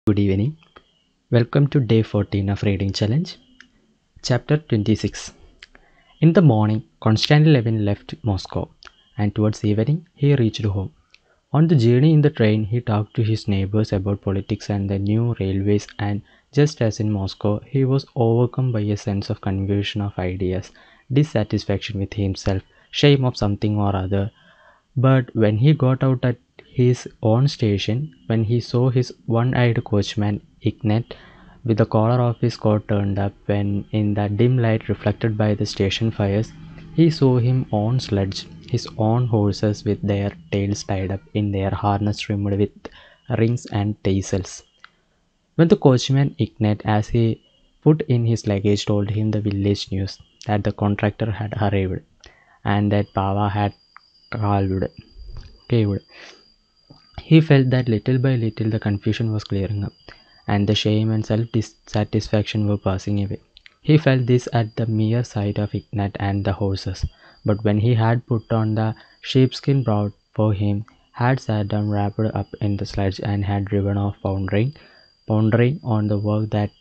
Good evening. Welcome to day 14 of Reading Challenge, Chapter 26. In the morning, Konstantin Levin left Moscow, and towards evening, he reached home. On the journey in the train, he talked to his neighbors about politics and the new railways, and just as in Moscow, he was overcome by a sense of confusion of ideas, dissatisfaction with himself, shame of something or other. But when he got out at his own station, when he saw his one-eyed coachman, Ignat, with the collar of his coat turned up, when in the dim light reflected by the station fires, he saw him on sledge, his own horses with their tails tied up in their harness trimmed with rings and tassels. When the coachman Ignat, as he put in his luggage, told him the village news that the contractor had arrived and that Pava had caved, he felt that little by little the confusion was clearing up, and the shame and self-dissatisfaction were passing away. He felt this at the mere sight of Ignat and the horses, but when he had put on the sheepskin brought for him, had sat down wrapped up in the sledge, and had driven off pondering on the work that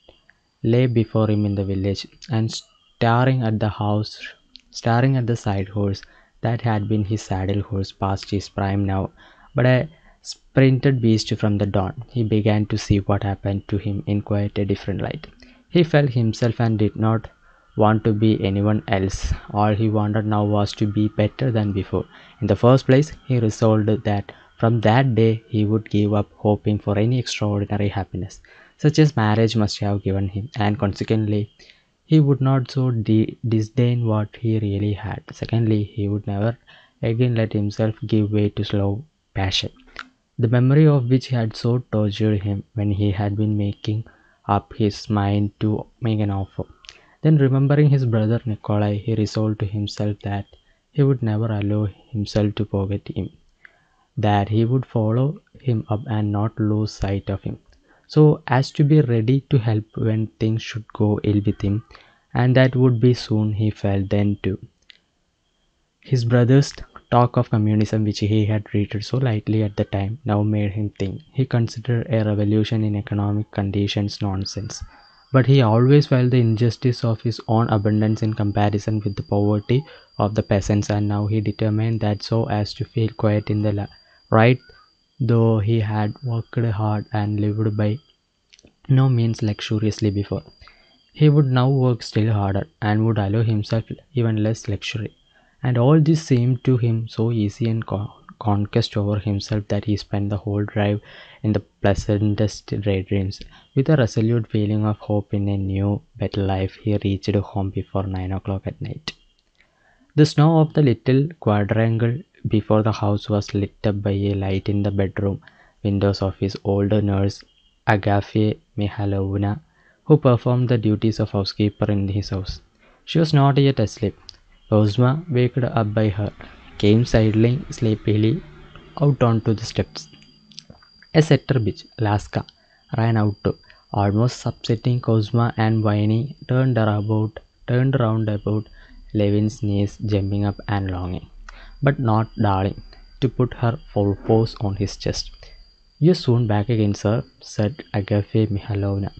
lay before him in the village, and staring at the side horse that had been his saddle horse past his prime now, but a sprinted beast from the dawn, he began to see what happened to him in quite a different light. He felt himself and did not want to be anyone else. All he wanted now was to be better than before. In the first place, he resolved that from that day he would give up hoping for any extraordinary happiness, such as marriage must have given him, and consequently he would not so disdain what he really had. Secondly, he would never again let himself give way to slow passion, the memory of which had so tortured him when he had been making up his mind to make an offer. Then, remembering his brother Nikolai, he resolved to himself that he would never allow himself to forget him, that he would follow him up and not lose sight of him, so as to be ready to help when things should go ill with him, and that would be soon. He felt then too. His brother's talk of communism, which he had treated so lightly at the time, now made him think. He considered a revolution in economic conditions nonsense, but he always felt the injustice of his own abundance in comparison with the poverty of the peasants, and now he determined that so as to feel quiet in the right, though he had worked hard and lived by no means luxuriously before. He would now work still harder, and would allow himself even less luxury. And all this seemed to him so easy and conquest over himself that he spent the whole drive in the pleasantest daydreams. With a resolute feeling of hope in a new, better life, he reached home before 9 o'clock at night. The snow of the little quadrangle before the house was lit up by a light in the bedroom windows of his older nurse, Agafea Mikhailovna, who performed the duties of housekeeper in his house. She was not yet asleep. Kozma, waked up by her, came sidling sleepily out onto the steps. A setter bitch, Laska, ran out too, almost upsetting Kozma, and whining turned round about Levin's knees, jumping up and longing, but not darling, to put her full paws on his chest. "You're soon back again, sir," said Agafea Mikhailovna.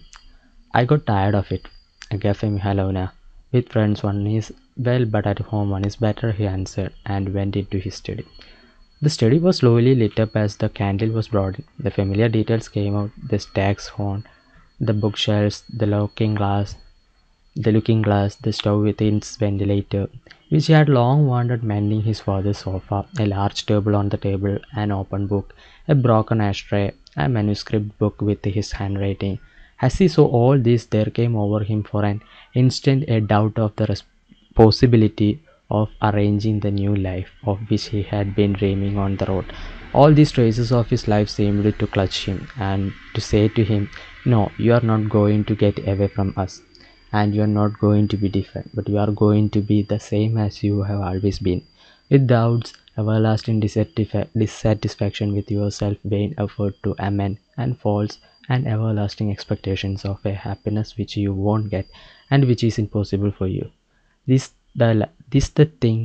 "I got tired of it, Agafea Mikhailovna. With friends one is well, but at home one is better," he answered, and went into his study. The study was slowly lit up as the candle was brought in. The familiar details came out: the stag's horn, the bookshelves, the looking glass, the stove with its ventilator, which he had long wanted mending, his father's sofa, a large table on the table, an open book, a broken ashtray, a manuscript book with his handwriting. As he saw all this, there came over him for an instant a doubt of the possibility of arranging the new life of which he had been dreaming on the road. All these traces of his life seemed to clutch him, and to say to him, "No, you are not going to get away from us, and you are not going to be different, but you are going to be the same as you have always been, with doubts, everlasting dissatisfaction with yourself, vain effort to amend, and faults, and everlasting expectations of a happiness which you won't get, and which is impossible for you." This the thing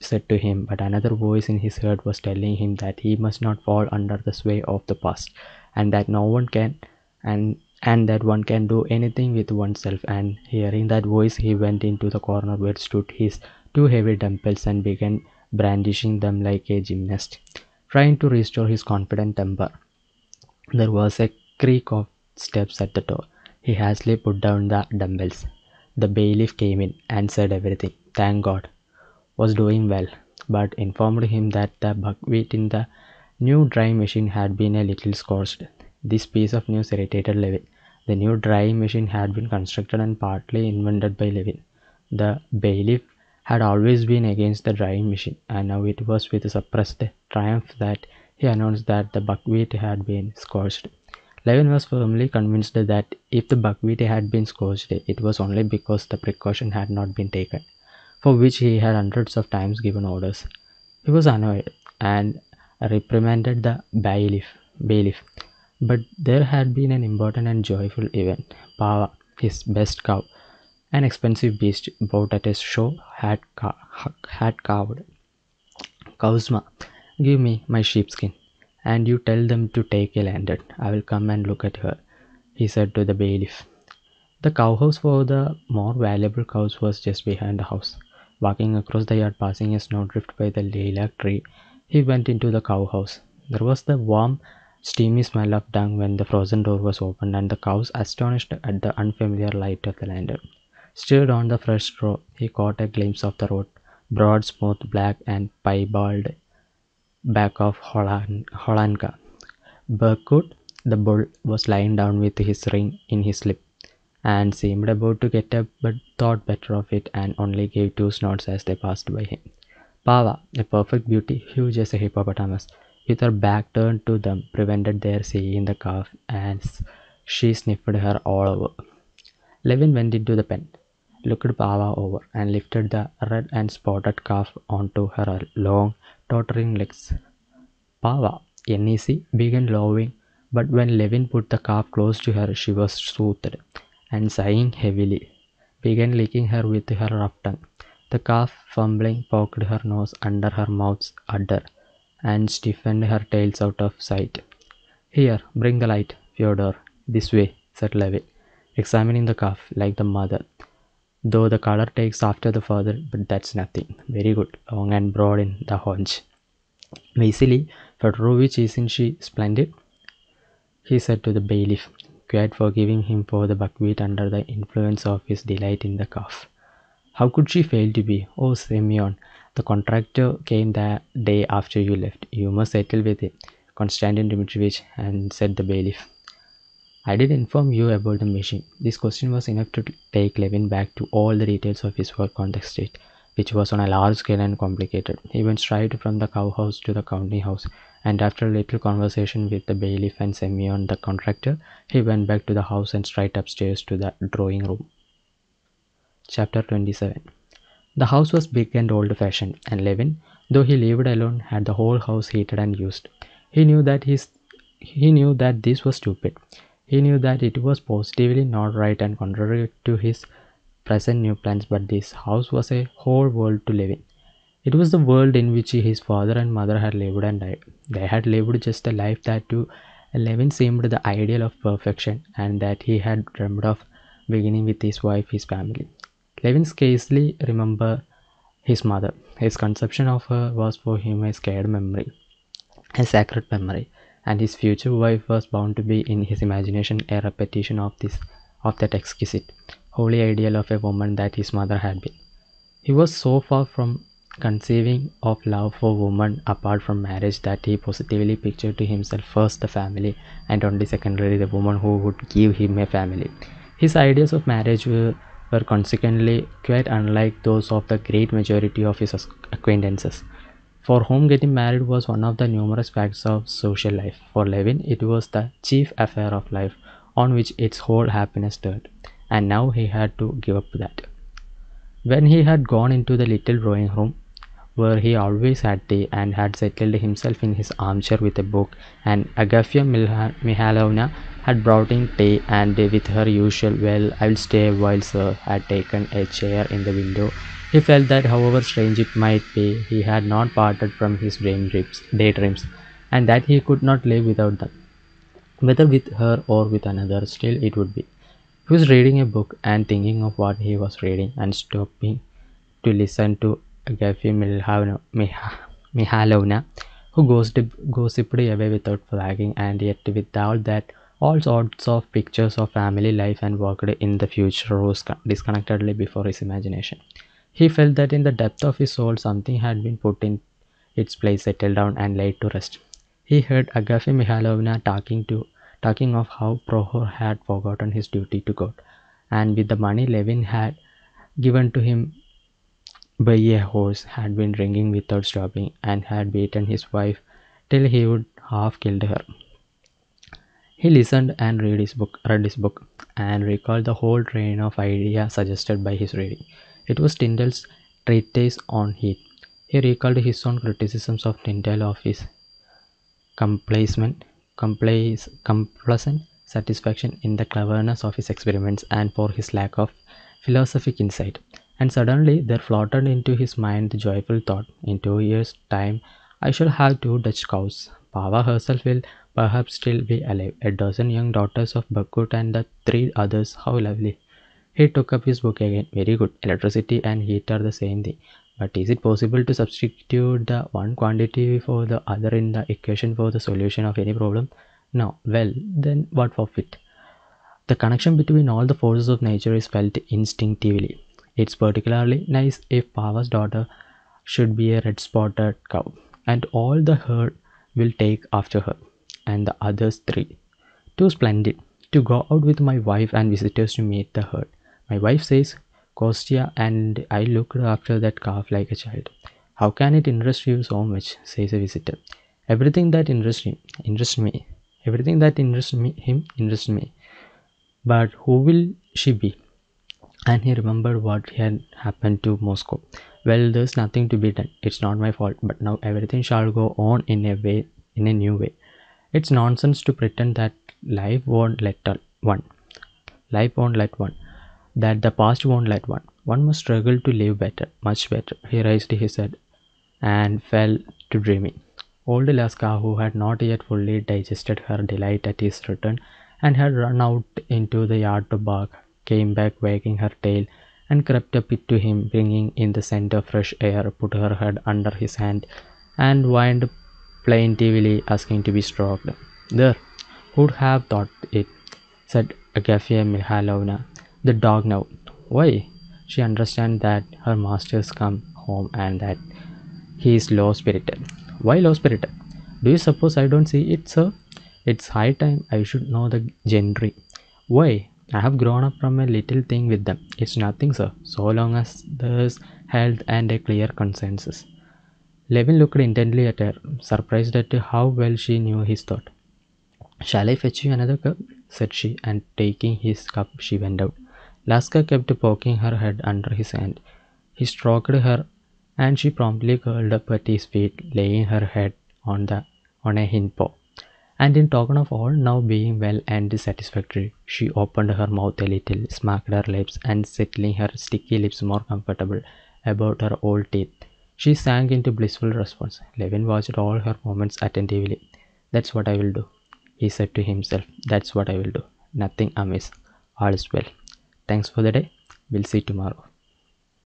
said to him, but another voice in his head was telling him that he must not fall under the sway of the past, and that no one can and that one can do anything with oneself. And hearing that voice, he went into the corner where stood his two heavy dumbbells and began brandishing them like a gymnast, trying to restore his confident temper. There was a creak of steps at the door. He hastily put down the dumbbells. The bailiff came in and said everything, thank God, was doing well, but informed him that the buckwheat in the new drying machine had been a little scorched. This piece of news irritated Levin. The new drying machine had been constructed and partly invented by Levin. The bailiff had always been against the drying machine, and now it was with suppressed triumph that he announced that the buckwheat had been scorched. Levin was firmly convinced that if the buckwheat had been scorched, it was only because the precaution had not been taken, for which he had hundreds of times given orders. He was annoyed and reprimanded the bailiff. But there had been an important and joyful event. Pava, his best cow, an expensive beast bought at a show, had calved. Kausma, give me my sheepskin, and you tell them to take a lantern. I will come and look at her, he said to the bailiff. The cowhouse for the more valuable cows was just behind the house. Walking across the yard, passing a snowdrift by the lilac tree, he went into the cowhouse. There was the warm, steamy smell of dung when the frozen door was opened, and the cows, astonished at the unfamiliar light of the lantern, stirred on the fresh straw. He caught a glimpse of the road, broad, smooth, black, and piebald back of Holanka. Berkut, the bull, was lying down with his ring in his lip, and seemed about to get up, but thought better of it and only gave two snorts as they passed by him. Pava, a perfect beauty, huge as a hippopotamus, with her back turned to them, prevented their seeing the calf as she sniffed her all over. Levin went into the pen, looked Pava over, and lifted the red and spotted calf onto her long, tottering legs. Pava, NEC, began lowing, but when Levin put the calf close to her, she was soothed, and sighing heavily, began licking her with her rough tongue. The calf, fumbling, poked her nose under her mouth's udder, and stiffened her tails out of sight. Here, bring the light, Fyodor. This way, said Levin, examining the calf like the mother. Though the color takes after the father, but that's nothing. Very good, long and broad in the haunch. Vasily Fedorovitch, isn't she splendid? He said to the bailiff, quite forgiving him for the buckwheat under the influence of his delight in the calf. How could she fail to be? Oh, Semyon, the contractor came the day after you left. You must settle with him, Konstantin Dmitrievich, and said the bailiff. I did inform you about the machine. This question was enough to take Levin back to all the details of his work on the estate, which was on a large scale and complicated. He went straight from the cowhouse to the counting house, and after a little conversation with the bailiff and Semyon the contractor, he went back to the house and straight upstairs to the drawing room. Chapter 27. The house was big and old-fashioned, and Levin, though he lived alone, had the whole house heated and used. He knew that this was stupid. He knew that it was positively not right and contrary to his present new plans, but this house was a whole world to live in. It was the world in which his father and mother had lived and died. They had lived just a life that to Levin seemed the ideal of perfection, and that he had dreamed of, beginning with his wife, his family. Levin scarcely remembered his mother. His conception of her was for him a scared memory, a sacred memory, and his future wife was bound to be in his imagination a repetition of that exquisite, holy ideal of a woman that his mother had been. He was so far from conceiving of love for woman apart from marriage that he positively pictured to himself first the family, and only secondarily the woman who would give him a family. His ideas of marriage were consequently quite unlike those of the great majority of his acquaintances, for whom getting married was one of the numerous facts of social life. For Levin, it was the chief affair of life, on which its whole happiness turned, and now he had to give up that. When he had gone into the little drawing room, where he always had tea, and had settled himself in his armchair with a book, and Agafya Mihailovna had brought in tea, and with her usual, "Well, I will stay a while, sir," had taken a chair in the window, he felt that, however strange it might be, he had not parted from his daydreams, and that he could not live without them. whether with her or with another, still it would be. He was reading a book and thinking of what he was reading and stopping to listen to Gaffy Mihalovna, who gossiped away without flagging, and yet without that, all sorts of pictures of family life and worked in the future rose disconnectedly before his imagination. He felt that in the depth of his soul something had been put in its place, settled down, and laid to rest. He heard Agafi Mihalovna talking of how Prohor had forgotten his duty to God, and with the money Levin had given to him by a horse, had been drinking without stopping, and had beaten his wife till he would half killed her. He listened and read his book, and recalled the whole train of ideas suggested by his reading. It was Tyndall's treatise on heat. He recalled his own criticisms of Tyndall of his complacent, complacent satisfaction in the cleverness of his experiments and for his lack of philosophic insight. And suddenly there floated into his mind the joyful thought, in 2 years' time I shall have two Dutch cows. Pava herself will perhaps still be alive, a dozen young daughters of Bakut and the three others, how lovely. He took up his book again. Very good. Electricity and heat are the same thing. But is it possible to substitute the one quantity for the other in the equation for the solution of any problem? No. Well, then what of it? The connection between all the forces of nature is felt instinctively. It's particularly nice if Pava's daughter should be a red spotted cow, and all the herd will take after her, and the others three. Too splendid to go out with my wife and visitors to meet the herd. My wife says, Kostya, and I looked after that calf like a child. How can it interest you so much? Says a visitor. Everything that interests him interests me. Everything that him interests me. But who will she be? And he remembered what had happened to Moscow. Well, there's nothing to be done. It's not my fault, but now everything shall go on in a new way. It's nonsense to pretend that life won't let one. Life won't let one. That the past won't let one. One must struggle to live better, much better. He raised his head and fell to dreaming. Old Alaska, who had not yet fully digested her delight at his return and had run out into the yard to bark, came back wagging her tail and crept up to him, bringing in the scent of fresh air, put her head under his hand, and whined plaintively, asking to be stroked. There, who'd have thought it? Said Agafia Mihalovna. The dog now. Why? She understands that her master's come home and that he is low spirited. Why low spirited? Do you suppose I don't see it, sir? It's high time I should know the gentry. Why? I have grown up from a little thing with them. It's nothing, sir, so long as there's health and a clear consensus. Levin looked intently at her, surprised at how well she knew his thought. Shall I fetch you another cup? Said she, and taking his cup she went out. Laska kept poking her head under his hand. He stroked her, and she promptly curled up at his feet, laying her head on a hind paw. And in token of all now being well and satisfactory, she opened her mouth a little, smacked her lips, and settling her sticky lips more comfortable about her old teeth, she sank into blissful response. Levin watched all her movements attentively. That's what I will do, he said to himself. That's what I will do. Nothing amiss. All is well. Thanks for the day. We'll see you tomorrow.